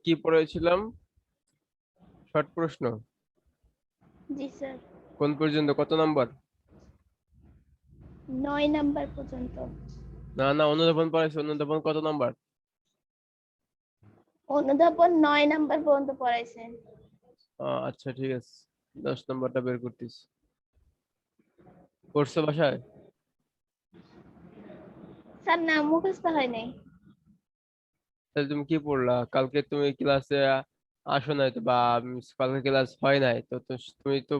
কি পড়েছিলাম? শর্ট প্রশ্ন। জি স্যার। কোন পর্যন্ত, কত নাম্বার? 9 নাম্বার পর্যন্ত। না না, অনুধাবন পড়াইছে। অনুধাবন কত নাম্বার? অনুধাবন 9 নাম্বার পর্যন্ত পড়াইছেন। আচ্ছা ঠিক আছে, 10 নাম্বারটা বের করতেছি। পড়ছো বাসায়? স্যার না, মুখস্থ হয় নাই। তাহলে তুমি কি পড়লা? কালকে তুমি ক্লাসে আসো নাই তো, বা কালকে ক্লাস হয় নাই তো, তুমি তো,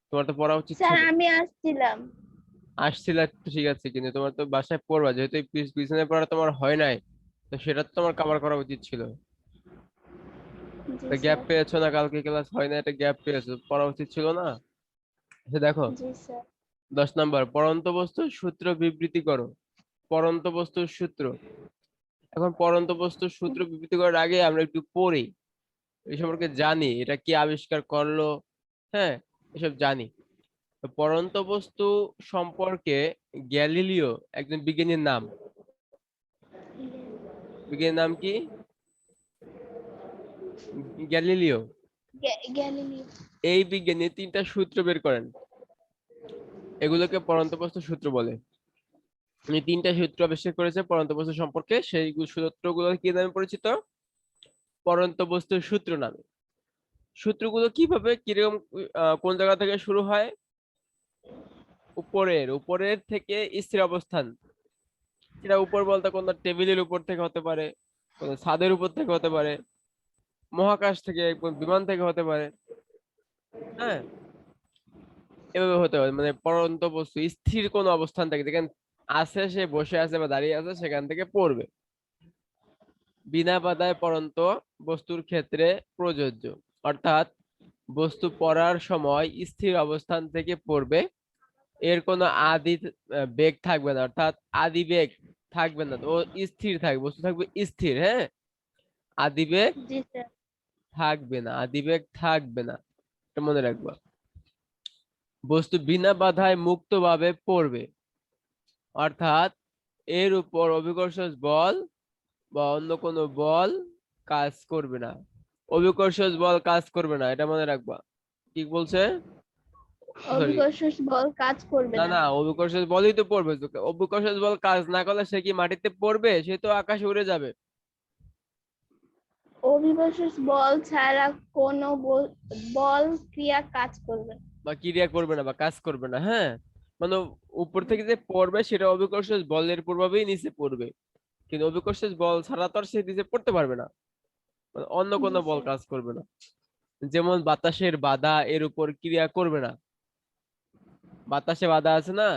তোমার তো পড়া উচিত স্যার ছিল। আমি আসছিলাম। আসছিলা তো ঠিক আছে, কিন্তু তোমার তো বাসায় পড়বা, যেহেতু এই পিছনে পড়া তোমার হয় নাই, তো সেটা তো তোমার কভার করা উচিত ছিল। জি গ্যাপ স্যার। পেয়েছো না, কালকে ক্লাস হয় না, এটা গ্যাপ পেয়েছো, পড়া উচিত ছিল না। আচ্ছা দেখো, জি স্যার। 10 নাম্বার, পড়ন্ত বস্তুর সূত্র বিবৃতি করো। পড়ন্ত বস্তুর সূত্র। এখন পড়ন্ত বস্তুর সূত্র বিবৃতি করার আগে আমরা একটু পড়ি, এই সম্পর্কে জানি, এটা কি আবিষ্কার করলো, হ্যাঁ, এসব জানি। তো পড়ন্ত বস্তু সম্পর্কে গ্যালিলিও একজন বিজ্ঞানীর নাম। বিজ্ঞানীর নাম কি? গ্যালিলিও। গ্যালিলিও। এই বিজ্ঞানী 3টা সূত্র বের করেন, এগুলোকে পড়ন্ত বস্তুর সূত্র বলে। উনি 3টা সূত্র আবিষ্কার করেছে পড়ন্ত বস্তু সম্পর্কে, সেই সূত্রগুলো কি নামে পরিচিত? পড়ন্ত বস্তুর সূত্র নামে। সূত্রগুলো কিভাবে, কিরকম, কোন জায়গা থেকে শুরু হয়? উপরের উপরের থেকে স্থির অবস্থান। সেটা উপর বলতে কোন টেবিলের উপর থেকে হতে পারে, কোন ছাদের উপর থেকে হতে পারে, মহাকাশ থেকে, কোন বিমান থেকে হতে পারে, হ্যাঁ, এভাবে হতে পারে। মানে পড়ন্ত বস্তু স্থির কোন অবস্থান থেকে, যেখানে আছে, সে বসে আছে বা দাঁড়িয়ে আছে, সেখান থেকে পড়বে। বিনা বাধায় পড়ন্ত বস্তুর ক্ষেত্রে প্রযোজ্য, অর্থাৎ বস্তু পড়ার সময় স্থির অবস্থান থেকে পড়বে। এর কোনো আদি বেগ থাকবে না, অর্থাৎ আদি বেগ থাকবে না, ও স্থির থাকবে, বস্তু থাকবে স্থির, হ্যাঁ। আদি বেগ জি স্যার। থাকবে না, আদি বেগ থাকবে না, এটা মনে রাখবা। বস্তু বিনা বাধায় মুক্তভাবে পড়বে, অর্থাৎ এর উপর অভিকর্ষ বল বা অন্য কোনো বল কাজ করবে না। অভিকর্ষ বল কাজ করবে না, এটা মনে রাখবা। কি বলছে? সরি, অভিকর্ষ বল কাজ করবে না না। না, অভিকর্ষ বলই তো পড়বে তোকে। অভিকর্ষ বল কাজ না করলে সে কি মাটিতে পড়বে? সে তো আকাশে উড়ে যাবে। অভিকর্ষ বল ছাড়া কোনো বল ক্রিয়া কাজ করবে না। বা ক্রিয়া করবে না বা কাজ করবে না, হ্যাঁ। মানে উপর থেকে যে পড়বে সেটা অভিকর্ষ বলের প্রভাবেই নিচে পড়বে, কিন্তু অভিকর্ষ বল ছাড়া তো আর সে নিচে পড়তে পারবে না। মানে অন্য জি কোনো বল স্যার। কাজ করবে না। যেমন বাতাসের বাধা এর উপর ক্রিয়া করবে না। বাতাসে বাধা আছে না,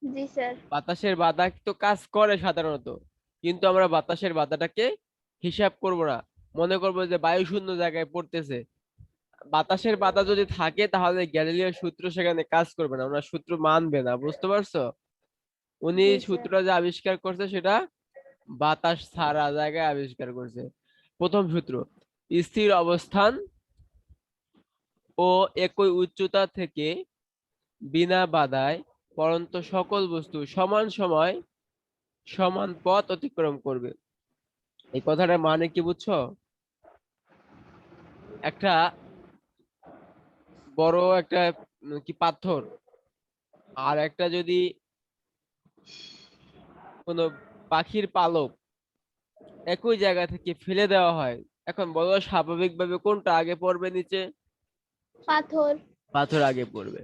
জি স্যার। বাতাসের বাধা তো কাজ করে সাধারণত, কিন্তু আমরা বাতাসের বাধাটাকে হিসাব করব না। মনে করবো যে বায়ু শূন্য জায়গায় পড়তেছে, বাতাসের বাধা যদি থাকে তাহলে গ্যালিলিও সূত্র সেখানে কাজ করবে না, ওনার সূত্র মানবে না, বুঝতে পারছো? উনি জি স্যার। সূত্রটা যে আবিষ্কার করছে সেটা বাতাস ছাড়া জায়গায় আবিষ্কার করছে। প্রথম সূত্র, স্থির অবস্থান ও একই উচ্চতা থেকে বিনা বাধায় পরন্ত সকল বস্তু সমান সময় সমান পথ অতিক্রম করবে। এই কথাটার মানে কি বুঝছো? একটা বড় একটা কি পাথর, আর একটা যদি কোনো পাখির পালক একই জায়গা থেকে ফেলে দেওয়া হয়, এখন বলো স্বাভাবিকভাবে কোনটা আগে পড়বে নিচে? পাথর। পাথর আগে পড়বে।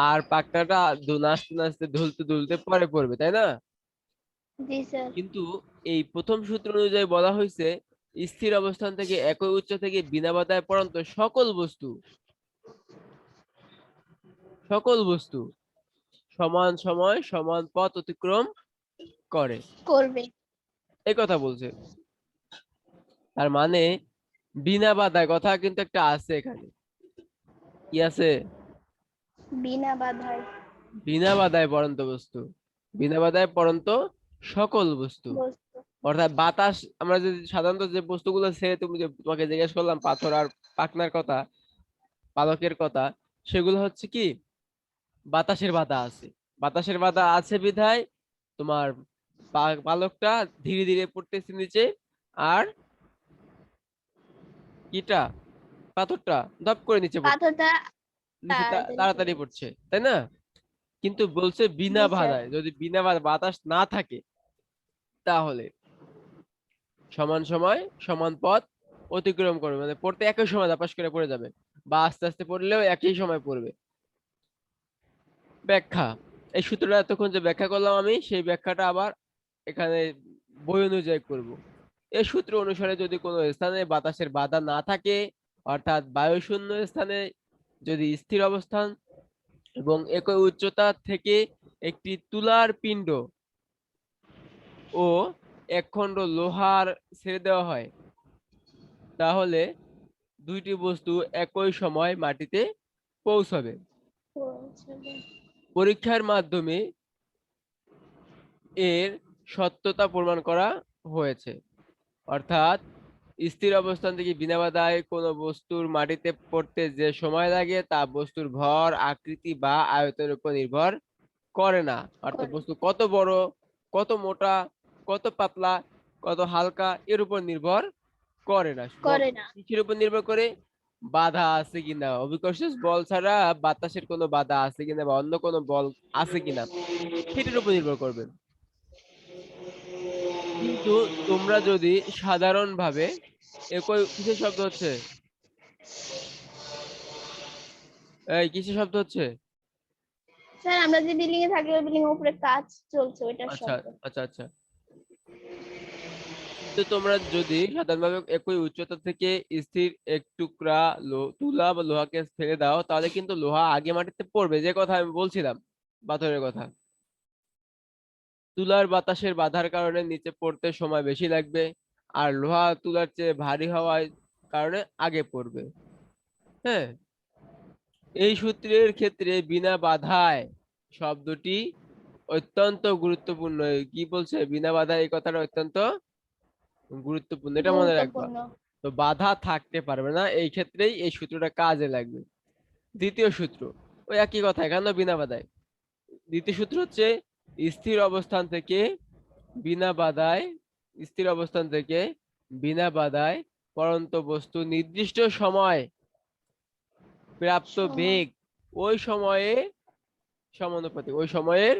আর পাখনাটা নাচতে নাচতে দুলতে দুলতে পরে পড়বে, তাই না? জি স্যার। কিন্তু এই প্রথম সূত্র অনুযায়ী বলা হয়েছে, স্থির অবস্থান থেকে একই উচ্চ থেকে বিনা বাধায় পড়ন্ত সকল বস্তু, সকল বস্তু সমান সময় সমান পথ অতিক্রম করে, করবে। এই কথা বলছে। তার মানে বিনা বাধায় কথা কিন্তু একটা আছে এখানে। কি আছে? বিনা বাধায় বিনা বাধায় পড়ন্ত বস্তু, বিনা বাধায় পড়ন্ত সকল বস্তু। বস্তু। অর্থাৎ বাতাস, আমরা যদি সাধারণত যে বস্তুগুলো ছেড়ে, তুমি যে তোমাকে জিজ্ঞেস করলাম পাথর আর পাখনার কথা, পালকের কথা, সেগুলো হচ্ছে কি বাতাসের বাধা আছে। বাতাসের বাধা আছে বিধায় তোমার পালকটা ধীরে ধীরে পড়তেছে নিচে, আর কিটা? পাথরটা ধপ করে নিচে পড়ছে, পাথরটা নিচে তাড়াতাড়ি পড়ে তাড়াতাড়ি যাচ্ছে। পড়ছে, তাই না? কিন্তু বলছে বিনা জি স্যার। বাধায়, যদি বিনা বাতাস না থাকে তাহলে সমান সময় সমান পথ অতিক্রম করবে, মানে পড়তে একই সময় ধাপাস করে পড়ে যাবে, বা আস্তে আস্তে পড়লেও একই সময় পড়বে। ব্যাখ্যা, এই সূত্রটা এতক্ষণ যে ব্যাখ্যা করলাম আমি, সেই ব্যাখ্যাটা আবার এখানে বই অনুযায়ী করব। এই সূত্র অনুসারে যদি কোনো স্থানে বাতাসের বাধা না থাকে, অর্থাৎ বায়ুশূন্য স্থানে যদি স্থির অবস্থান এবং একই উচ্চতা থেকে একটি তুলার পিণ্ড ও একখণ্ড লোহার ছেড়ে দেওয়া হয়, তাহলে দুইটি বস্তু একই সময় মাটিতে পৌঁছাবে। পৌঁছাবে। পরীক্ষার মাধ্যমে এর সত্যতা প্রমাণ করা হয়েছে। অর্থাৎ স্থির অবস্থান থেকে বিনা বাধায় কোনো বস্তুর মাটিতে পড়তে যে সময় লাগে তা বস্তুর ভর, আকৃতি বা আয়তনের উপর নির্ভর করে না। অর্থাৎ করে বস্তু কত বড়, কত মোটা, কত পাতলা, কত হালকা এর উপর নির্ভর করে না। করে না। কিসের উপর নির্ভর করে? বাধা আছে কিনা, অভিকর্ষ বল ছাড়া বাতাসের কোনো বাধা আছে কিনা বা অন্য কোনো বল আছে কিনা, সেটার উপর নির্ভর করবে। কিন্তু তোমরা যদি সাধারণভাবে একই, কিসের শব্দ হচ্ছে? এই কিসের শব্দ হচ্ছে? স্যার আমরা যে বিল্ডিং এ থাকি ওই বিল্ডিং এর উপরে কাজ চলছে ওইটার আচ্ছা শব্দ। আচ্ছা আচ্ছা। কিন্তু তোমরা যদি সাধারণভাবে একই উচ্চতা থেকে স্থির এক টুকরা তুলা বা লোহাকে ফেলে দাও, তাহলে কিন্তু লোহা আগে মাটিতে পড়বে, যে কথা আমি বলছিলাম পাথরের কথা। তুলার বাতাসের বাধার কারণে নিচে পড়তে সময় বেশি লাগবে, আর লোহা তুলার চেয়ে ভারী হওয়ার কারণে আগে পড়বে। হ্যাঁ, এই সূত্রের ক্ষেত্রে বিনা বাধায় শব্দটি অত্যন্ত গুরুত্বপূর্ণ। কি বলছে? বিনা বাধায়, এই কথাটা অত্যন্ত গুরুত্বপূর্ণ, এটা মনে রাখবা। গুরুত্বপূর্ণ। তো বাধা থাকতে পারবে না, এই ক্ষেত্রেই এই সূত্রটা কাজে লাগবে। দ্বিতীয় সূত্র, ওই একই কথা, এখানে বিনা বাধায়। দ্বিতীয় সূত্র হচ্ছে স্থির অবস্থান থেকে বিনা বাধায়, স্থির অবস্থান থেকে বিনা বাধায় পড়ন্ত বস্তু নির্দিষ্ট সময় প্রাপ্ত সময়। বেগ ওই সময়ে সমানুপাতিক, ওই সময়ের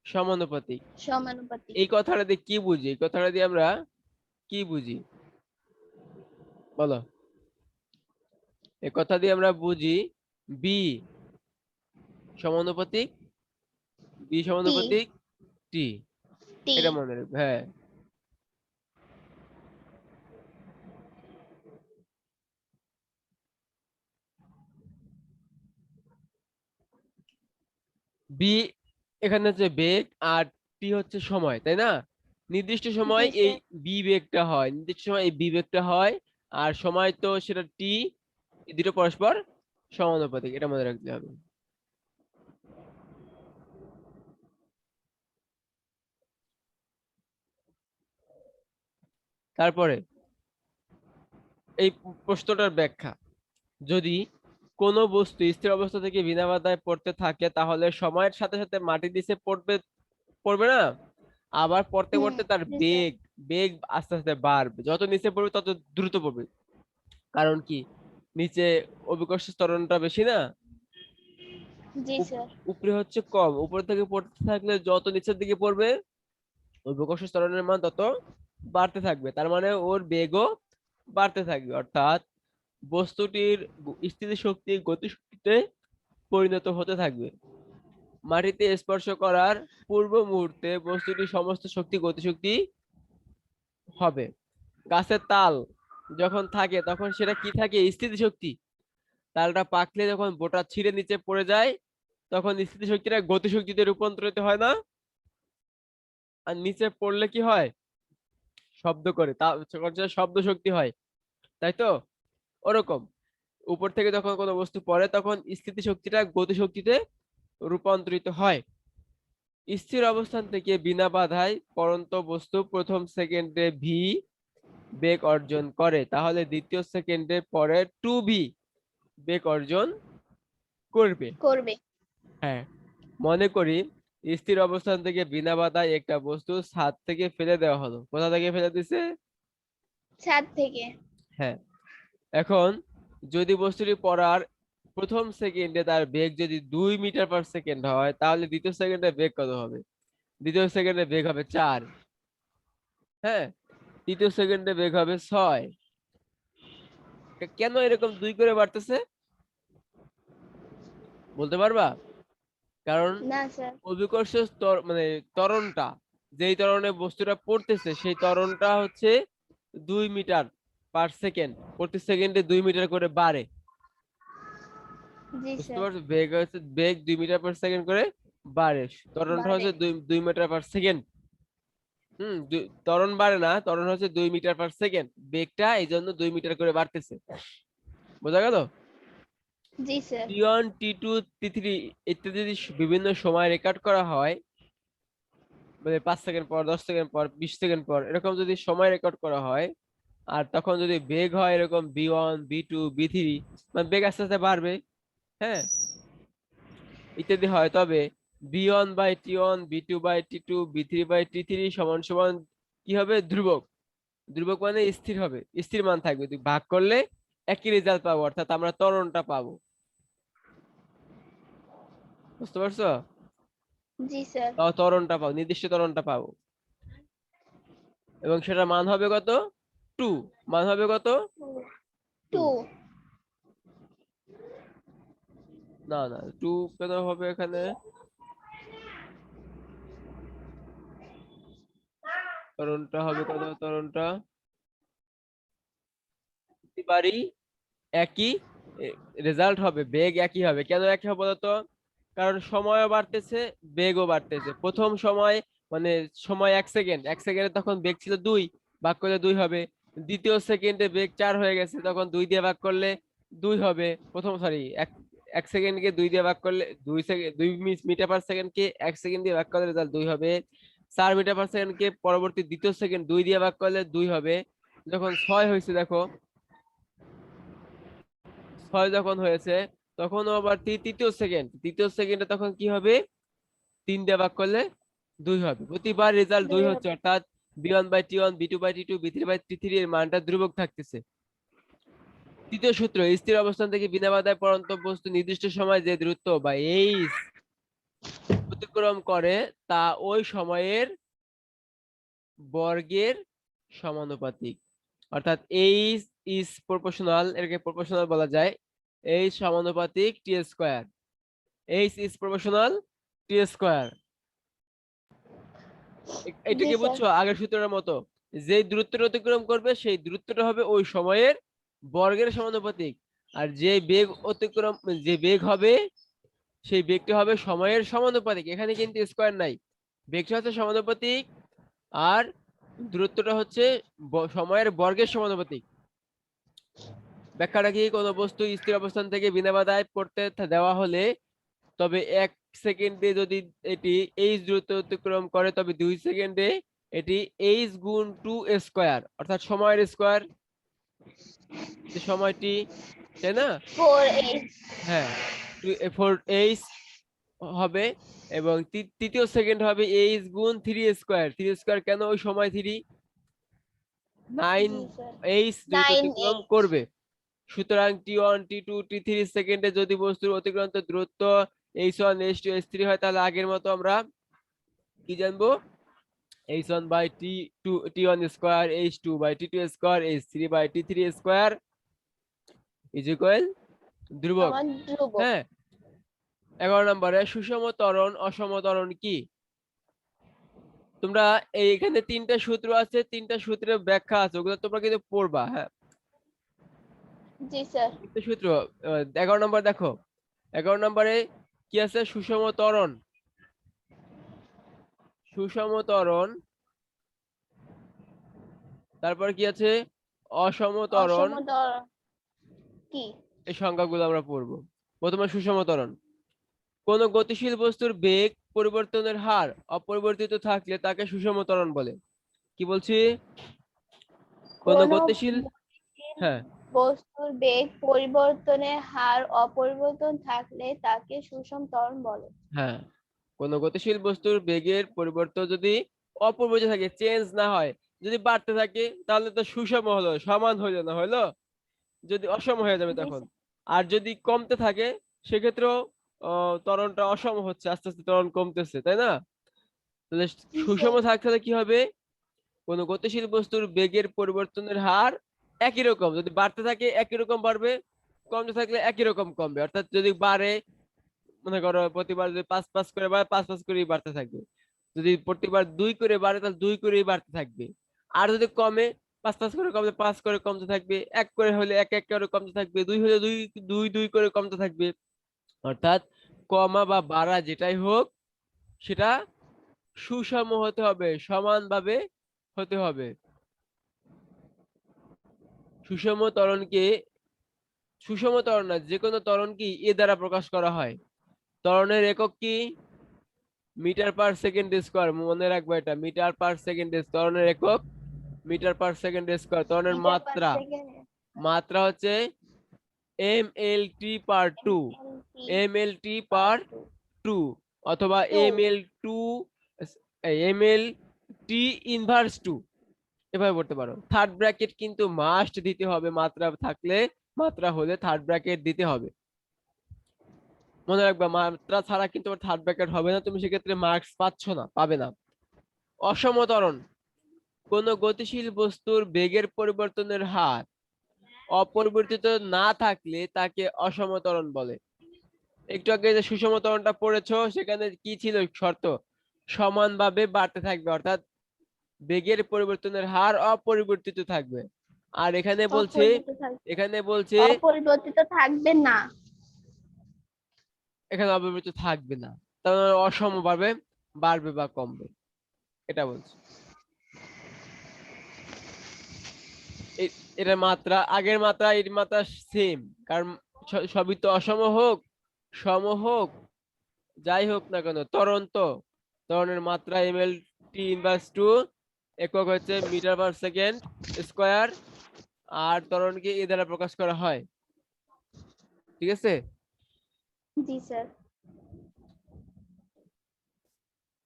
সমানুপাতিক। সমানুপাতিক। এই কথাটা দিয়ে কি বুঝি? এই কথাটা দিয়ে আমরা কি বুঝি বলো? এই কথা দিয়ে আমরা বুঝি বি সমানুপাতিক, বি টি। সমানুপাতিক টি। টি। এটা মনে রাখবে, হ্যাঁ। বি এখানে হচ্ছে বেগ, আর টি হচ্ছে সময়, তাই না? নির্দিষ্ট জি সময় এই স্যার। বি বেগটা হয়, নির্দিষ্ট সময় এই বি বেগটা হয়, আর সময় তো সেটা টি, এই দুটো পরস্পর সমানুপাতিক, এটা মনে রাখতে হবে। তারপরে এই প্রশ্নটার ব্যাখ্যা, যদি কোনো বস্তু স্থির অবস্থা থেকে বিনা বাধায় পড়তে থাকে তাহলে সময়ের সাথে সাথে মাটির নিচে পড়বে, পড়বে না? আবার পড়তে হুম। পড়তে তার জি স্যার। বেগ, বেগ আস্তে আস্তে বাড়বে, যত নিচে পড়বে তত দ্রুত পড়বে। কারণ কি? নিচে অভিকর্ষ ত্বরণটা বেশি না, জি উপ- স্যার। উপরে হচ্ছে কম। উপর থেকে পড়তে থাকলে যত নিচের দিকে পড়বে অভিকর্ষ ত্বরণের মান তত বাড়তে থাকবে, তার মানে ওর বেগও বাড়তে থাকবে। অর্থাৎ বস্তুটির স্থিতি শক্তি গতিশক্তিতে পরিণত হতে থাকবে। মাটিতে স্পর্শ করার পূর্ব মুহূর্তে বস্তুটির সমস্ত শক্তি গতিশক্তি হবে। গাছের তাল যখন থাকে তখন সেটা কি থাকে? স্থিতি শক্তি। তালটা পাকলে যখন বোটা ছিঁড়ে নিচে পড়ে যায় তখন স্থিতি শক্তিটা গতিশক্তিতে রূপান্তরিত হয় না? আর নিচে পড়লে কি হয়? শব্দ করে, তা তখন সেটা শব্দ শক্তি হয়, তাই তো? ওরকম উপর থেকে যখন কোনো বস্তু পড়ে তখন স্থিতি শক্তিটা গতি শক্তিতে রূপান্তরিত হয়। স্থির অবস্থান থেকে বিনা বাধায় পড়ন্ত বস্তু প্রথম সেকেন্ডে ভি বেগ অর্জন করে, তাহলে দ্বিতীয় সেকেন্ডে পরে টু ভি বেগ অর্জন করবে। করবে। হ্যাঁ, মনে করি স্থির অবস্থান থেকে বিনা বাধায় একটা বস্তু ছাদ থেকে ফেলে দেওয়া হলো। কোথা থেকে ফেলে দিছে? ছাদ থেকে। হ্যাঁ, এখন যদি বস্তুটি পড়ার প্রথম সেকেন্ডে তার বেগ যদি 2 মিটার/সেকেন্ড হয়, তাহলে দ্বিতীয় সেকেন্ডে বেগ কত হবে? দ্বিতীয় সেকেন্ডে বেগ হবে 4। হ্যাঁ, তৃতীয় সেকেন্ডে বেগ হবে 6। কেন এরকম 2 করে বাড়তেছে বলতে পারবা? কারণ না স্যার। অভিকর্ষ মানে ত্বরণটা, যেই ত্বরণে বস্তুটা পড়তেছে সেই ত্বরণটা হচ্ছে 2 মিটার/সেকেন্ড, প্রতি সেকেন্ডে 2 মিটার করে বাড়ে। জি বুঝতে স্যার। পারছো? বেগ 2 মিটার/সেকেন্ড করে বাড়ে। ত্বরণটা বাড়ে। হচ্ছে 2 মিটার/সেকেন্ড। ত্বরণ বাড়ে না, ত্বরণ হচ্ছে 2 মিটার/সেকেন্ড, বেগটা এই জন্য 2 মিটার করে বাড়তেছে। বোঝা গেল? জি স্যার। T1, T2, T3 ইত্যাদি যদি বিভিন্ন সময় রেকর্ড করা হয়, মানে 5 সেকেন্ড পর, 10 সেকেন্ড পর, 20 সেকেন্ড পর, এরকম যদি সময় রেকর্ড করা হয়, আর তখন যদি বেগ হয় এরকম B1, B2, B3, মানে বেগ আস্তে আস্তে বাড়বে, হ্যাঁ, ইত্যাদি হয়, তবে B1/T1, B2/T2, B3/T3 সমান সমান কি হবে? ধ্রুবক। ধ্রুবক মানে স্থির হবে, স্থির মান থাকবে, তুই ভাগ করলে একই রেজাল্ট পাবো, অর্থাৎ আমরা ত্বরণটা পাবো। বুঝতে পারছো? জি স্যার। ত্বরণটা পাবো, নির্দিষ্ট ত্বরণটা পাবো, এবং সেটা মান হবে কত? 2। মান হবে কত? 2। 2। না না, 2 কেন হবে এখানে? ত্বরণটা হবে কত? ত্বরণটা প্রতিবারই একই রেজাল্ট হবে, বেগ একই হবে। কেন একই হবে বলতো? কারণ সময়ও বাড়তেছে, বেগও বাড়তেছে। প্রথম সময় মানে সময় 1 সেকেন্ড, 1 সেকেন্ডে তখন বেগ ছিল 2, ভাগ করলে 2 হবে। দ্বিতীয় সেকেন্ডে বেগ 4 হয়ে গেছে, তখন 2 দিয়ে ভাগ করলে 2 হবে। প্রথম সরি, এক এক সেকেন্ডকে 2 দিয়ে ভাগ করলে 2 সেকেন্ড, 2 মিটার/সেকেন্ডকে 1 সেকেন্ড দিয়ে ভাগ করলে রেজাল্ট 2 হবে। 4 মিটার/সেকেন্ডকে পরবর্তী দ্বিতীয় সেকেন্ড 2 দিয়ে ভাগ করলে 2 হবে। যখন 6 হয়েছে দেখো, 6 যখন হয়েছে, তখনও আবার তৃতীয় সেকেন্ডে তখন কি হবে? 3 দিয়ে ভাগ করলে 2 হবে। প্রতিবার রেজাল্ট 2 2 হচ্ছে, হবে। অর্থাৎ B1/T1, B2/T2, B3/T3 এর মানটা ধ্রুবক থাকতেছে। তৃতীয় সূত্র, স্থির অবস্থান থেকে বিনা বাধায় পড়ন্ত বস্তু নির্দিষ্ট সময় যে দূরত্ব বা এইচ অতিক্রম করে তা ওই সময়ের বর্গের সমানুপাতিক। অর্থাৎ এইচ ইজ প্রপোর্শনাল, এটাকে প্রপোর্শনাল বলা যায়। এইচ সমানুপাতিক T square. H is proportional T square. এটা জি কি স্যার। বুঝছো? আগের সূত্রের মতো, যে দূরত্বটা অতিক্রম করবে সেই দূরত্বটা হবে ওই সময়ের বর্গের সমানুপাতিক। আর যে বেগ অতিক্রম, যে বেগ হবে সেই বেগটা হবে সময়ের সমানুপাতিক। এখানে কিন্তু স্কয়ার নাই, বেগটা হচ্ছে সমানুপাতিক, আর দূরত্বটা হচ্ছে সময়ের বর্গের সমানুপাতিক। ব্যাখ্যাটা কি? কোনো বস্তু স্থির অবস্থান থেকে বিনা বাধায় পড়তে দেওয়া হলে, তবে 1 সেকেন্ডে যদি এটি এইচ দূরত্ব অতিক্রম করে, তবে 2 সেকেন্ডে এটি এইচ গুণ 2 স্কয়ার, অর্থাৎ সময়ের স্কয়ার, যে সময়টি, তাই না? 4 8। হ্যাঁ, 4h হবে। এবং তৃতীয় সেকেন্ড হবে এইচ গুণ 3 স্কয়ার। 3 স্কয়ার কেন? ওই সময় 3, জি স্যার। 9h দূরত্ব 9 অতিক্রম 8। করবে। সুতরাং T1, T2, T3 সেকেন্ডে যদি বস্তুর অতিক্রান্ত দূরত্ব h1, h2, h3 হয়, তাহলে আগের মতো আমরা কি জানবো? h1/T2, T1 square, h2/T2 square, h3/T3 square is equal ধ্রুবক। আমার ধ্রুবক। হ্যাঁ, 11 নম্বরে সুষম ত্বরণ অসম ত্বরণ কি? তোমরা এখানে 3টা সূত্র আছে, 3টা সূত্রের ব্যাখ্যা আছে, ওগুলো তোমরা কিন্তু পড়বা। হ্যাঁ, জি স্যার। 3টে সূত্র। 11 নম্বর দেখো, 11 নম্বরে কি আছে? সুষম ত্বরণ। সুষম ত্বরণ, তারপর কি আছে? অসম ত্বরণ। অসম ত্বরণ কি? এই সংজ্ঞাগুলো আমরা পড়বো। প্রথমে সুষম ত্বরণ। কোন গতিশীল বস্তুর বেগ পরিবর্তনের হার অপরিবর্তিত থাকলে তাকে সুষম ত্বরণ বলে। কি বলছি? কোন কোন গতিশীল, হ্যাঁ বস্তুর বেগ পরিবর্তনের হার অপরিবর্তন থাকলে তাকে সুষম ত্বরণ বলে। হ্যাঁ, কোন গতিশীল বস্তুর বেগের পরিবর্তন যদি অপরিবর্তিত থাকে, চেঞ্জ না হয়, যদি বাড়তে থাকে, তাহলে তো সুষম হলো, সমান হইলো না, হইলো? যদি অসম হয়ে যাবে জি তখন। স্যার। আর যদি কমতে থাকে সেক্ষেত্রেও ত্বরণটা অসম হচ্ছে, আস্তে আস্তে ত্বরণ কমতেছে, তাই না? তাহলে জি সুষম স্যার। থাকতে হলে কি হবে? কোনো গতিশীল বস্তুর বেগের পরিবর্তনের হার একই রকম, যদি বাড়তে থাকে একই রকম বাড়বে, কমতে থাকলে একই রকম কমবে। অর্থাৎ যদি বাড়ে, মনে করো প্রতিবার যদি ৫ করে বাড়ে, ৫ করেই বাড়তে থাকবে। যদি প্রতিবার ২ করে বাড়ে তাহলে ২ করেই বাড়তে থাকবে। আর যদি কমে, ৫ করে কমলে ৫ করে কমতে থাকবে, ১ করে হলে ১ করে কমতে থাকবে, ২ হলে ২ করে কমতে থাকবে। অর্থাৎ কমা বা বাড়া যেটাই হোক সেটা সুষম হতে হবে, সমানভাবে হতে হবে। সুষম ত্বরণকে, সুষম ত্বরণ না, যেকোনো ত্বরণকেই এ দ্বারা প্রকাশ করা হয়। ত্বরণের একক কি? মিটার পার সেকেন্ড স্কয়ার, মনে রাখবে এটা, মিটার পার সেকেন্ড। ত্বরণের একক মিটার পার সেকেন্ড স্কয়ার। ত্বরণের মিটার পার মাত্রা, সেকেন্ড। মাত্রা হচ্ছে mlt/2, MLT per mlt/2, two. অথবা টু। ml2, mlt ইনভার্স 2, এভাবে পড়তে পারো। থার্ড ব্র্যাকেট কিন্তু মাস্ট দিতে হবে, মাত্রা থাকলে, মাত্রা হলে থার্ড ব্র্যাকেট দিতে হবে। মনে রাখবা, মাত্রা ছাড়া কিন্তু থার্ড ব্র্যাকেট হবে না, তুমি সেক্ষেত্রে মার্কস পাচ্ছ না, পাবে না। অসম ত্বরণ, কোন গতিশীল বস্তুর বেগের পরিবর্তনের হার অপরিবর্তিত না থাকলে তাকে অসম ত্বরণ বলে। একটু আগে যে সুষম ত্বরণটা পড়েছো সেখানে কি ছিল শর্ত? সমানভাবে বাড়তে থাকবে, অর্থাৎ বেগের পরিবর্তনের হার অপরিবর্তিত থাকবে। আর এখানে বলছে, অপরিবর্তিত থাকবে। এখানে বলছে অপরিবর্তিত থাকবে না। এখানে অপরিবর্তিত থাকবে না, তাহলে অসম বাড়বে, বাড়বে বা কমবে, এটা বলছে। এটার মাত্রা, আগের মাত্রা এর মাত্রা সেম, কারণ সবই তো অসম হোক, সম হোক, যাই হোক না কেন, ত্বরণ তো, ত্বরণের মাত্রা mlt/2, একক হচ্ছে মিটার পার সেকেন্ড স্কয়ার, আর ত্বরণকে এ দ্বারা প্রকাশ করা হয়। ঠিক আছে? জি স্যার।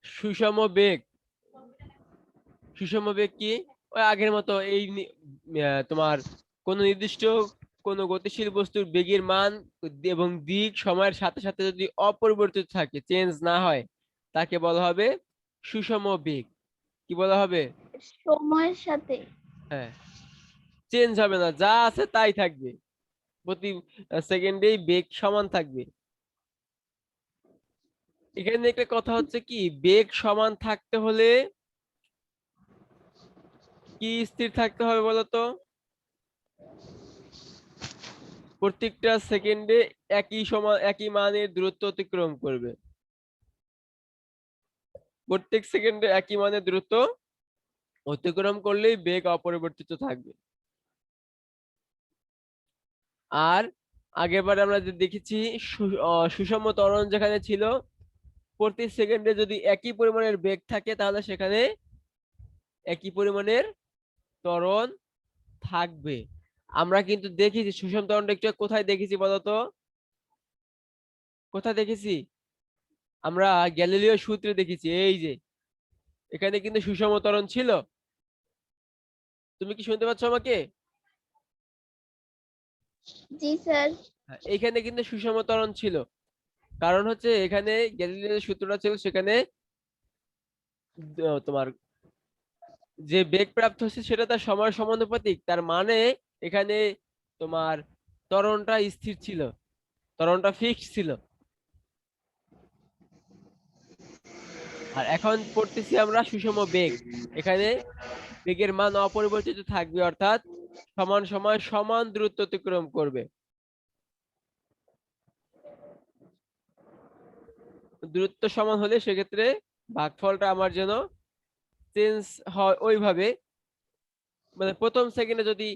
সুষম বেগ, সুষম বেগ কি? ওই আগের মতো, তোমার কোন নির্দিষ্ট কোন গতিশীল বস্তুর বেগের মান এবং দিক সময়ের সাথে সাথে যদি অপরিবর্তিত থাকে, চেঞ্জ না হয়, তাকে বলা হবে সুষম বেগ। কি বলা হবে? সময়ের সাথে। হ্যাঁ, চেঞ্জ হবে না, যা আছে তাই থাকবে, প্রতি সেকেন্ডেই বেগ সমান থাকবে। এখানে একটা কথা হচ্ছে কি, বেগ সমান থাকতে হলে কি স্থির থাকতে হবে বলতো? প্রত্যেকটা সেকেন্ডে একই মানের দূরত্ব অতিক্রম করবে, প্রত্যেক সেকেন্ডে একই মানের দূরত্ব অতিক্রম করলেই বেগ অপরিবর্তিত থাকবে। আর আগেরবার আমরা যে দেখেছি, সুষম ত্বরণ যেখানে ছিল, প্রতি সেকেন্ডে যদি একই পরিমাণের বেগ থাকে তাহলে সেখানে একই পরিমাণের ত্বরণ থাকবে। আমরা কিন্তু দেখেছি সুষম ত্বরণটা, একটু কোথায় দেখেছি বলতো? কোথায় দেখেছি? আমরা গ্যালিলিও সূত্রে দেখেছি, এই যে এখানে কিন্তু সুষম ত্বরণ ছিল। তুমি কি শুনতে পাচ্ছ আমাকে? জি স্যার। হ্যাঁ, এখানে কিন্তু সুষম ত্বরণ ছিল, কারণ হচ্ছে এখানে গ্যালিলিও সূত্রটা ছিল, সেখানে তোমার যে বেগ প্রাপ্ত হচ্ছে সেটা তার সময়ের সমানুপাতিক, তার মানে এখানে তোমার ত্বরণটা স্থির ছিল, ত্বরণটা ফিক্সড ছিল। আর এখন পড়তেছি আমরা সুষম বেগ, এখানে বেগের মান অপরিবর্তিত থাকবে, অর্থাৎ সমান সময় সমান দূরত্ব অতিক্রম করবে। দূরত্ব সমান হলে সেক্ষেত্রে ভাগফলটা আমার যেন চেঞ্জ হয় ওইভাবে, মানে প্রথম সেকেন্ডে যদি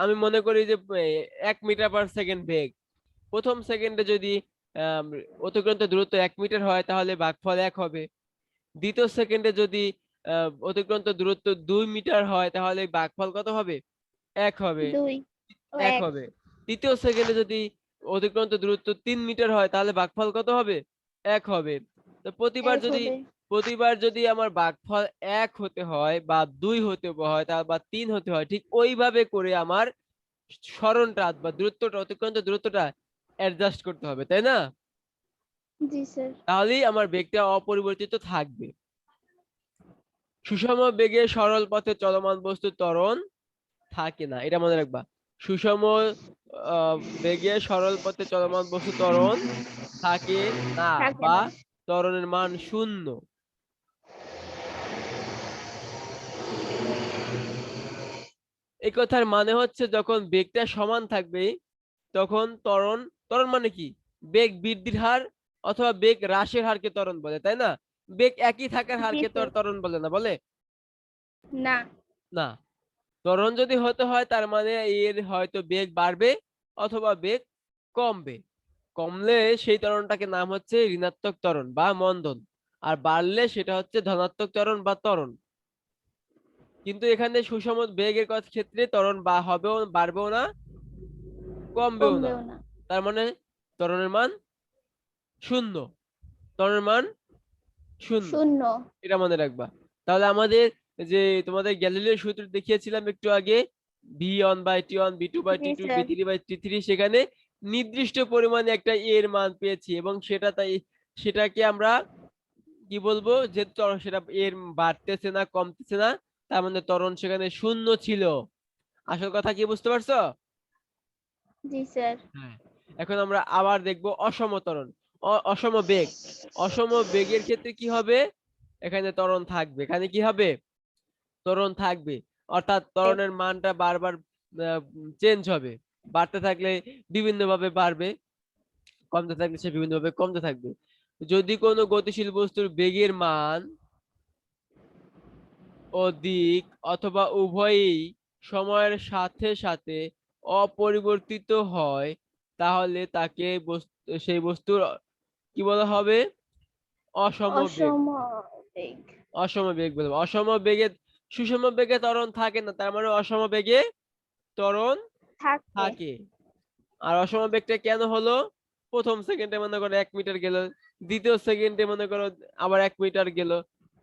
আমি মনে করি যে 1 মিটার পার সেকেন্ড বেগ, প্রথম সেকেন্ডে যদি আম, অতিক্রান্ত দূরত্ব 1 মিটার হয় তাহলে ভাগফল 1 হবে। দ্বিতীয় সেকেন্ডে যদি অতিক্রান্ত দূরত্ব 2 মিটার হয় তাহলে ভাগফল কত হবে? 1 হবে। দুই ও 1 এক। হবে। তৃতীয় সেকেন্ডে যদি অতিক্রান্ত দূরত্ব 3 মিটার হয় তাহলে ভাগফল কত হবে? 1 হবে। তো এক হবে। প্রতিবার যদি আমার ভাগফল 1 হতে হয় বা 2 হতে হয় তা বা 3 হতে হয়, ঠিক ওইভাবে করে আমার সরণটা বা দূরত্বটা, অতিক্রান্ত দূরত্বটা অ্যাডজাস্ট করতে হবে, তাই না? জি স্যার। তাহলেই আমার বেগটা অপরিবর্তিত থাকবে। সুষম বেগে সরল পথে চলমান বস্তু ত্বরণ থাকে না, এটা মনে রাখবা। সুষম বেগে সরল পথে চলমান বস্তু ত্বরণ থাকে না, থাকে বা না। ত্বরণের মান শূন্য। এই কথার মানে হচ্ছে যখন বেগটা সমান থাকবে তখন ত্বরণ, ত্বরণ মানে কি, বেগ বৃদ্ধির হার অথবা বেগ হ্রাসের হারকে ত্বরণ বলে, তাই না? বেগ একই থাকার জি হারকে তো আর স্যার। ত্বরণ বলে না, বলে না। না। ত্বরণ যদি হতে হয় তার মানে এর হয়তো বেগ বাড়বে অথবা বেগ কমবে। কমলে সেই ত্বরণটাকে নাম হচ্ছে ঋণাত্মক ত্বরণ বা মন্দন, আর বাড়লে সেটা হচ্ছে ধনাত্মক ত্বরণ বা ত্বরণ। কিন্তু এখানে সুষম বেগের কথা ক্ষেত্রে ত্বরণ বা হবেও, বাড়বেও না, কমবেও না। কমবেও না। তার মানে ত্বরণের মান শূন্য, ত্বরণের মান শূন্য, শূন্য। এটা মনে রাখবা। তাহলে আমাদের যে তোমাদের গ্যালিলিও সূত্র দেখিয়েছিলাম একটু আগে, v1/t1 জি v2/t2 স্যার। v3/t3, সেখানে নির্দিষ্ট পরিমাণে একটা এর মান পেয়েছি এবং সেটা তাই, সেটাকে আমরা কি বলবো, যে সেটা এর বাড়তেছে না কমতেছে না, তার মানে ত্বরণ সেখানে শূন্য ছিল। আসল কথা কি বুঝতে পারছো? জি স্যার। হ্যাঁ। এখন আমরা আবার দেখব অসম ত্বরণ, অসম বেগ। অসম বেগের ক্ষেত্রে কি হবে, এখানে ত্বরণ থাকবে, এখানে কি হবে, ত্বরণ থাকবে। অর্থাৎ ত্বরণের মানটা বারবার চেঞ্জ হবে, বাড়তে থাকলে বিভিন্ন ভাবে বাড়বে, কমতে থাকলে সে বিভিন্ন ভাবে কমতে থাকবে। যদি কোনো গতিশীল বস্তুর বেগের মান ও দিক অথবা উভয়ই সময়ের সাথে সাথে অপরিবর্তিত হয়, তাহলে তাকে সেই বস্তুর কি বলা হবে, অসম বেগ। অসম বেগ। অসম বেগ বলবো। অসম বেগে, সুষম বেগে ত্বরণ থাকে না, তার মানে অসম বেগে ত্বরণ থাকে। থাকে। আর অসম বেগটা কেন হলো, প্রথম সেকেন্ডে মনে করো 1 মিটার গেল, দ্বিতীয় সেকেন্ডে মনে করো আবার 1 মিটার গেল,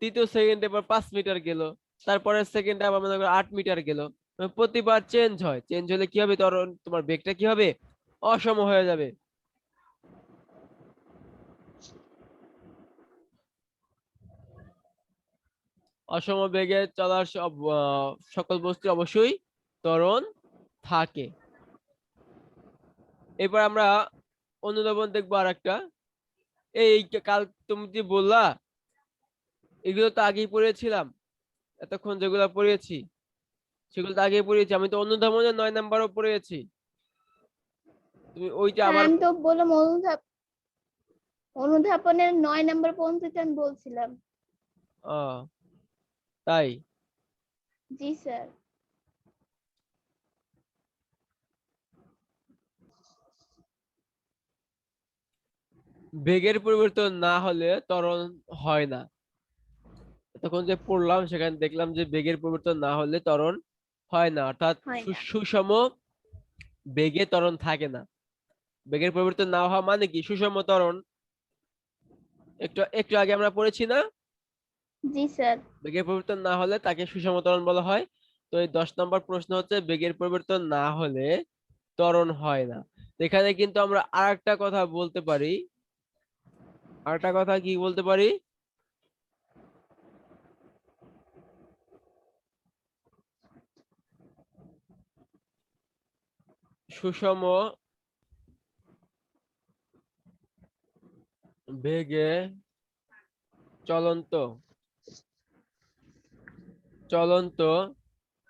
তৃতীয় সেকেন্ডে আবার 5 মিটার গেল, তারপরের সেকেন্ডে আবার মনে করো 8 মিটার গেল। প্রতিবার চেঞ্জ হয়, চেঞ্জ হলে কি হবে, ত্বরণ তোমার বেগটা কি হবে, অসম হয়ে যাবে। অসম বেগে চলার সকল বস্তু অবশ্যই ত্বরণ থাকে। এবার আমরা অনুধাবন দেখবো আর একটা। এই কাল তুমি যে বললা, এগুলো তো আগেই পড়েছিলাম, এতক্ষণ যেগুলো পড়েছি সেগুলো তো আগেই পড়েছি, আমি তো অনুধাবনের 9 নাম্বারও পড়েছি, তুমি ওইটা হ্যাঁ আবার আমি তো বললাম অনুধাবনের 9 নম্বর পর্যন্ত তো আমি বলছিলাম। তাই। জি স্যার। বেগের পরিবর্তন না হলে ত্বরণ হয় না। তখন যে পড়লাম সেখানে দেখলাম যে বেগের পরিবর্তন না হলে ত্বরণ হয় না, অর্থাৎ হয় না। সুষম বেগে ত্বরণ থাকে না। বেগের পরিবর্তন না হওয়া মানে কি, সুষম ত্বরণ। একটু একটু আগে আমরা পড়েছি না, জি স্যার। বেগের পরিবর্তন না হলে তাকে সুষম ত্বরণ বলা হয়। তো এই 10 নম্বর প্রশ্ন হচ্ছে বেগের পরিবর্তন না হলে ত্বরণ হয় না। তো এখানে কিন্তু আমরা আরেকটা কথা বলতে পারি, আরেকটা কথা কি বলতে পারি, সুষম বেগে চলন্ত চলন্ত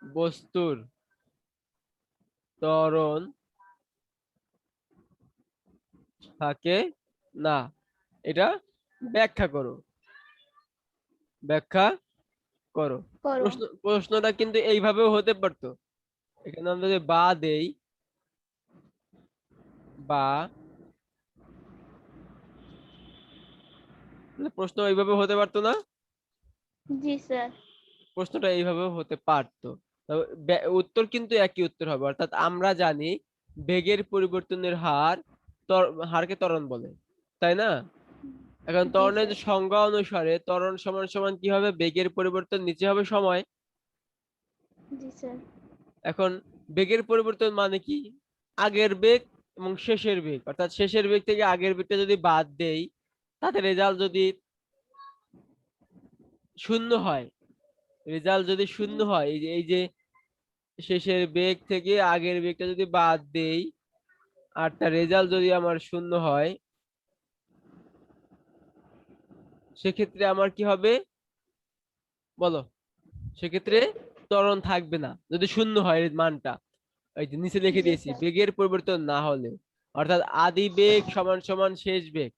বস্তুর ত্বরণ থাকে না। এটা ব্যাখ্যা করো, ব্যাখ্যা করো। করো। প্রশ্নটা কিন্তু এইভাবেও হতে পারতো, এখানে আমরা যদি বা দেই, বা, তাহলে প্রশ্ন এইভাবে হতে পারতো না, জি স্যার। প্রশ্নটা এইভাবেও হতে পারতো। তবে উত্তর কিন্তু একই উত্তর হবে, অর্থাৎ আমরা জানি বেগের পরিবর্তনের হার, হারকে ত্বরণ বলে, তাই না? এখন জি ত্বরণের স্যার। যে সংজ্ঞা অনুসারে ত্বরণ সমান সমান কি হবে, বেগের পরিবর্তন নিচে হবে সময়। জি স্যার। এখন বেগের পরিবর্তন মানে কি? আগের বেগ এবং শেষের বেগ, অর্থাৎ শেষের বেগ থেকে আগের বেগটা যদি বাদ দেই, তাতে রেজাল্ট যদি শূন্য হয়, রেজাল্ট যদি শূন্য হয়, এই যে শেষের বেগ থেকে আগের বেগটা যদি বাদ দেই আর তার রেজাল্ট যদি আমার শূন্য হয়, সেক্ষেত্রে আমার কি হবে বলো? সেক্ষেত্রে ত্বরণ থাকবে না যদি শূন্য হয় এর মানটা। এই যে নিচে লিখে জি দিয়েছি, স্যার। বেগের পরিবর্তন না হলে, অর্থাৎ আদি বেগ সমান সমান শেষ বেগ,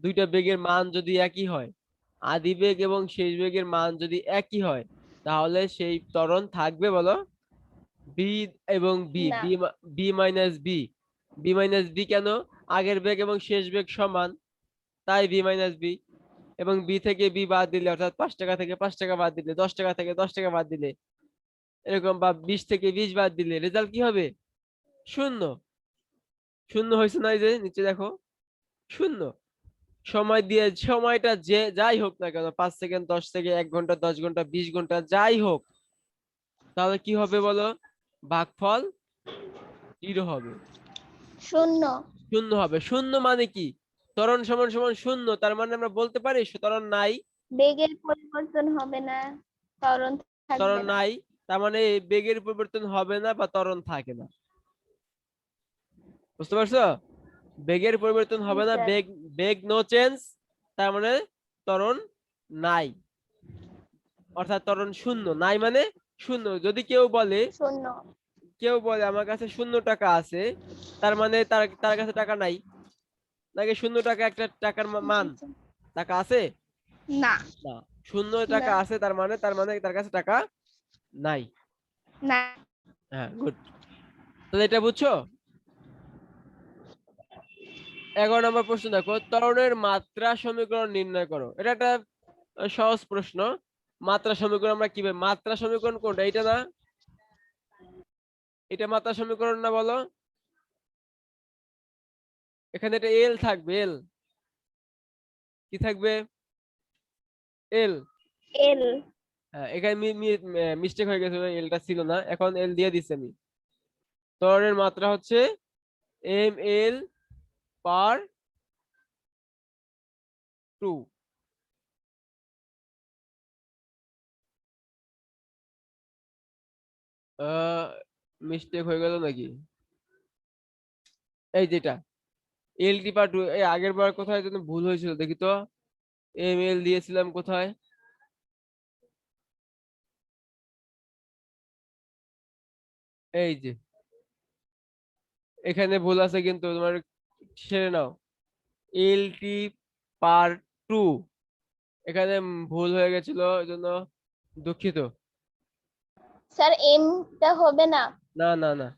দুইটা বেগের মান যদি একই হয়, আদি বেগ এবং শেষ বেগের মান যদি একই হয়, তাহলে সেই ত্বরণ থাকবে বলো? বি এবং বি, না। V minus v. V minus v কেন? আগের বেগ এবং শেষ বেগ সমান, তাই বি মাইনাস বি। এবং বি থেকে বি বাদ দিলে, অর্থাৎ 5 টাকা থেকে 5 টাকা বাদ দিলে, 10 টাকা থেকে 10 টাকা বাদ দিলে, এরকম, বা 20 থেকে 20 বাদ দিলে রেজাল্ট কি হবে? শূন্য। শূন্য হয়েছে না? এই যে নিচে দেখো, শূন্য। সময় দিয়ে, সময়টা যে যাই হোক না কেন, 5 সেকেন্ড, 10 সেকেন্ড, 1 ঘন্টা, 10 ঘন্টা, 20 ঘন্টা, যাই হোক, তাহলে কি হবে বলো? ভাগফল 0 হবে, শূন্য। শূন্য হবে। শূন্য মানে কি? ত্বরণ সমান সমান শূন্য, তার মানে আমরা বলতে পারি ত্বরণ নাই। বেগের পরিবর্তন হবে না, ত্বরণ থাকবে ত্বরণ না। নাই, তার মানে এই বেগের পরিবর্তন হবে না বা ত্বরণ থাকে না। বুঝতে পারছো? বেগের পরিবর্তন জি হবে না, স্যার। বেগ, বেগ নো চেঞ্জ, তার মানে ত্বরণ নাই, অর্থাৎ ত্বরণ শূন্য। নাই মানে শূন্য। যদি কেউ বলে, শূন্য। আমার কাছে 0 টাকা আছে, তার মানে তার তার কাছে টাকা নাই, নাকি 0 টাকা একটা টাকার জি মান? স্যার। টাকা আছে? না। না। 0 টাকা না। আছে, তার মানে তার কাছে টাকা নাই। না। হ্যাঁ, গুড। তাহলে এটা বুঝছো? 11 নম্বর প্রশ্ন দেখো, ত্বরণের মাত্রা সমীকরণ নির্ণয় করো। এটা একটা সহজ প্রশ্ন। মাত্রা সমীকরণ আমরা কিভাবে, মাত্রা সমীকরণ কোনটা? এটা না? এটা মাত্রা সমীকরণ না বলো? এখানে এটা এল থাকবে, এল। কি থাকবে? এল। এল। হ্যাঁ, এখানে মিস্টেক হয়ে গেছে, এলটা ছিল না, এখন এল দিয়ে দিচ্ছি আমি। ত্বরণের মাত্রা হচ্ছে ml পার 2। মিস্টেক হয়ে গেল নাকি? এই যেটা এলটি পার 2, এই আগের বার কোথায় যেন ভুল হয়েছিল দেখি তো, ml দিয়েছিলাম কোথায়? এই যে এখানে ভুল আছে, কিন্তু তোমার সেরে নাও। এলটি পার 2, এখানে ভুল হয়ে গেছিল, এই জন্য দুঃখিত। স্যার এমটা হবে না? না না না,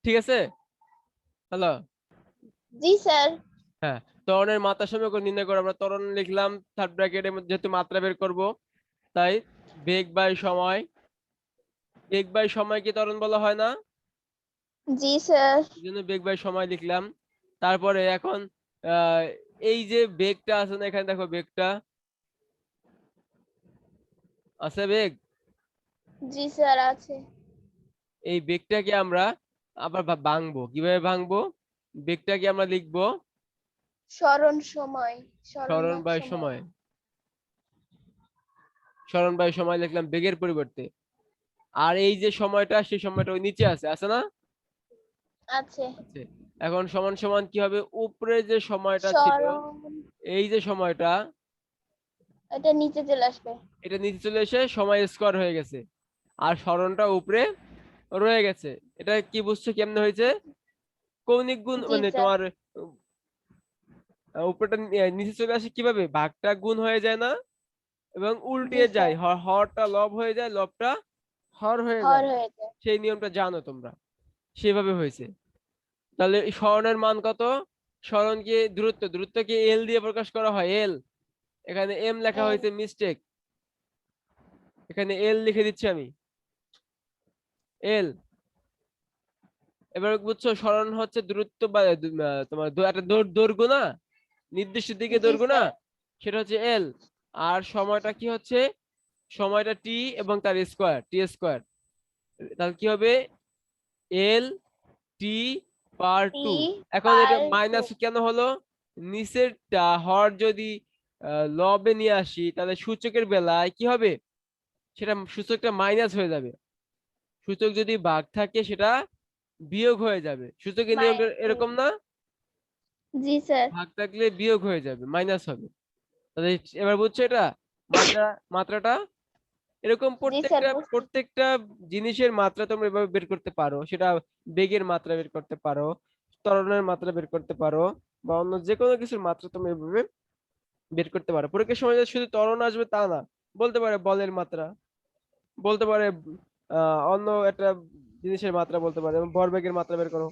ঠিক আছে। হ্যালো। জি স্যার। হ্যাঁ, ত্বরণের মাত্রা সমীকরণ নির্ণয় করো। আমরা ত্বরণ লিখলাম থার্ড ব্র্যাকেটের মধ্যে, যেহেতু মাত্রা বের করব, তাই বেগ বাই সময়। বেগ বাই সময়কে ত্বরণ বলা হয় না? জি স্যার। এই জন্য বেগ বাই সময় লিখলাম। তারপরে এখন আহ এই যে বেগটা আছে না, এখানে দেখো বেগটা আছে, বেগ। জি স্যার আছে। এই বেগটাকে আমরা আবার ভাঙবো। কিভাবে ভাঙবো? বেগটাকে আমরা লিখবো স্মরণ সময়। স্মরণ সরণ বাই সময়। সময়। সরণ বাই সময় লিখলাম বেগের পরিবর্তে। আর এই যে সময়টা, সেই সময়টা ওই নিচে আছে, আছে না? আছে। আছে। এখন সমান সমান কি হবে? উপরে যে সময়টা ছিল, স্মরণ। এই যে সময়টা, এটা নিচে চলে আসবে। এটা নিচে চলে এসে সময় স্কোয়ার হয়ে গেছে, আর সরণটা উপরে রয়ে গেছে। এটা কি বুঝছো কেমনে হয়েছে? কৌণিক গুণ, জি মানে স্যার। তোমার উপরেটা নিচে চলে আসে কিভাবে? ভাগটা গুণ হয়ে যায় না, এবং জি উল্টিয়ে যায়, স্যার। হরটা লব হয়ে যায়, লবটা হর হয়ে হর যায়। হয়ে যায়। সেই নিয়মটা জানো তোমরা, সেভাবে হয়েছে। তাহলে এই সরণের মান কত? সরণ কি দূরত্ব, দূরত্বকে এল দিয়ে প্রকাশ করা হয়, এল। এখানে এম লেখা এল। হয়েছে, মিস্টেক, এখানে এল লিখে দিচ্ছি আমি, এল। এবার বুঝছো, সরণ হচ্ছে দূরত্ব বা তোমার একটা দৈর্ঘ্য না, নির্দিষ্ট দিকে জি দৈর্ঘ্য না, স্যার। সেটা হচ্ছে এল। আর সময়টা কি হচ্ছে? সময়টা টি এবং তার স্কোয়ার টি স্কোয়ার, তাহলে কি হবে এল টি পার টি টু। এখন এটা পার টু। মাইনাস কেন হলো? নিচেরটা হর যদি লবে নিয়ে আসি তাহলে সূচকের বেলায় কি হবে, সেটা সূচকটা মাইনাস হয়ে যাবে। সূচক যদি ভাগ থাকে সেটা বিয়োগ হয়ে যাবে। সূচকের নিয়মটা এরকম না, জি স্যার। ভাগ থাকলে বিয়োগ হয়ে যাবে, মাইনাস হবে। তাহলে এবার বুঝছো এটা মাত্রা, মাত্রাটা এরকম জি স্যার প্রত্যেকটা বুঝতে। প্রত্যেকটা জিনিসের মাত্রা তোমরা এভাবে বের করতে পারো। সেটা বেগের মাত্রা বের করতে পারো, ত্বরণের মাত্রা বের করতে পারো, বা অন্য যে কোনো কিছুর মাত্রা তুমি এভাবে বের করতে পারো। পরীক্ষার সময় যে শুধু ত্বরণ আসবে তা না, বলতে পারে বলের মাত্রা, বলতে পারে অন্য একটা জিনিসের মাত্রা বলতে পারে, যেমন ভরবেগের মাত্রা বের করো,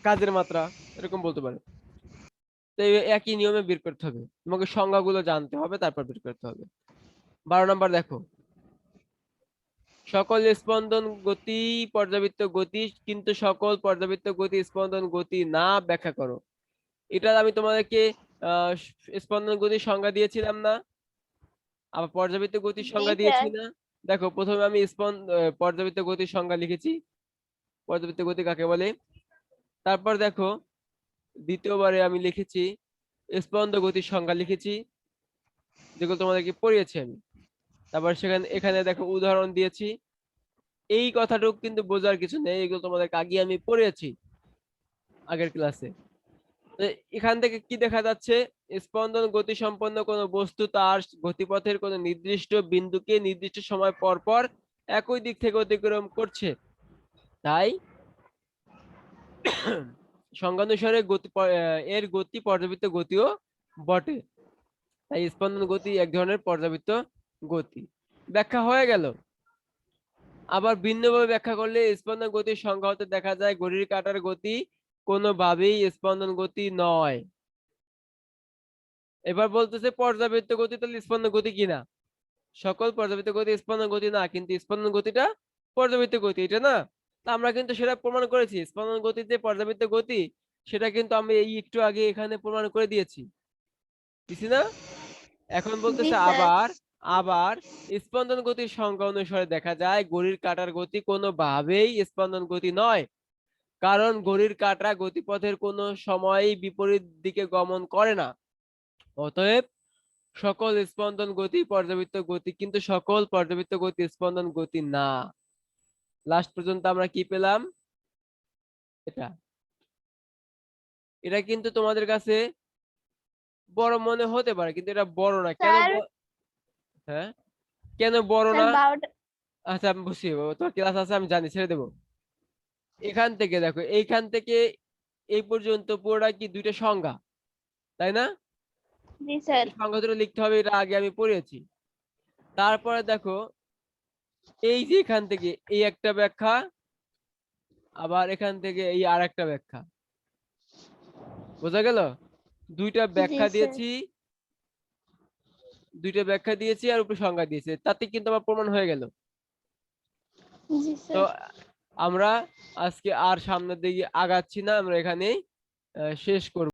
কাজের মাত্রা, এরকম বলতে পারে। তো এই একই নিয়মে বের করতে হবে, তোমাকে সংজ্ঞাগুলো জানতে হবে তারপর বের করতে হবে। 12 নম্বর দেখো, সকল স্পন্দন গতি পর্যাবৃত্ত গতি, কিন্তু সকল পর্যাবৃত্ত গতি স্পন্দন গতি না, ব্যাখ্যা করো। এটা আমি তোমাদেরকে আহ স্পন্দন গতির সংজ্ঞা দিয়েছিলাম না, আবার পর্যাবৃত্ত গতির জি সংজ্ঞা দিয়েছি স্যার। না। দেখো প্রথমে আমি পর্যাবৃত্ত গতির সংজ্ঞা লিখেছি, পর্যাবৃত্ত গতি কাকে বলে। তারপর দেখো দ্বিতীয়বারে আমি লিখেছি স্পন্দন গতির সংজ্ঞা লিখেছি, যেগুলো তোমাদেরকে পড়িয়েছি আমি। তারপর সেখানে এখানে দেখো উদাহরণ দিয়েছি। এই কথাটুকু কিন্তু বোঝার কিছু নেই, এগুলো তোমাদেরকে আগে আমি পড়িয়েছি আগের ক্লাসে। এখান থেকে কি দেখা যাচ্ছে, স্পন্দন গতি সম্পন্ন কোনো বস্তু তার গতিপথের কোনো নির্দিষ্ট বিন্দুকে নির্দিষ্ট সময় পর পর একই দিক থেকে অতিক্রম করছে। তাই সংজ্ঞানুসারে এর গতি পর্যাবৃত্ত গতিও বটে। তাই স্পন্দন গতি এক ধরনের পর্যাবৃত্ত গতি। ব্যাখ্যা হয়ে গেল। আবার ভিন্নভাবে ব্যাখ্যা করলে স্পন্দন গতির সংজ্ঞা হতে দেখা যায় ঘড়ির কাঁটার গতি কোনোভাবেই স্পন্দন গতি নয়। এবার বলতেছে পর্যাবৃত্ত গতি তাহলে স্পন্দন গতি কিনা? সকল পর্যাবৃত্ত গতি স্পন্দন গতি না, কিন্তু স্পন্দন গতিটা পর্যাবৃত্ত গতি, এটা না? তা আমরা কিন্তু সেটা প্রমাণ করেছি, স্পন্দন গতির যে পর্যাবৃত্ত গতি সেটা কিন্তু আমি এই একটু আগে এখানে প্রমাণ করে দিয়েছি, দিছি না? এখন জি বলতেছে স্যার। আবার, আবার স্পন্দন গতির সংজ্ঞা অনুসারে দেখা যায় ঘড়ির কাঁটার গতি কোনোভাবেই স্পন্দন গতি নয়, কারণ ঘড়ির কাঁটা গতিপথের কোনো সময়ই বিপরীত দিকে গমন করে না। অতএব সকল স্পন্দন গতি পর্যাবৃত্ত গতি, কিন্তু সকল পর্যাবৃত্ত গতি স্পন্দন গতি না। লাস্ট পর্যন্ত আমরা কি পেলাম? এটা, এটা কিন্তু তোমাদের কাছে বড় মনে হতে পারে, কিন্তু এটা বড় না। কেন স্যার। হ্যাঁ, কেন বড় স্যার না? 12টা। আচ্ছা আমি বুঝছি, তোমার ক্লাস আছে আমি জানি, ছেড়ে দেবো। এখান থেকে দেখো, এইখান থেকে এই পর্যন্ত পুরোটা কি দুইটা সংজ্ঞা, তাই না? জি স্যার। এই সংজ্ঞা দুটো লিখতে হবে, এটা আগে আমি পড়েছি। তারপরে দেখো এই যে এখান থেকে এই একটা ব্যাখ্যা, আবার এখান থেকে এই আর একটা ব্যাখ্যা, বোঝা গেল? দুইটা জি ব্যাখ্যা স্যার। দিয়েছি, দুইটা ব্যাখ্যা দিয়েছি আর উপরে সংজ্ঞা দিয়েছি, তাতে কিন্তু আমার প্রমাণ হয়ে গেল। জি তো স্যার। আমরা আজকে আর সামনের দিকে আগাচ্ছি না, আমরা এখানেই শেষ করব।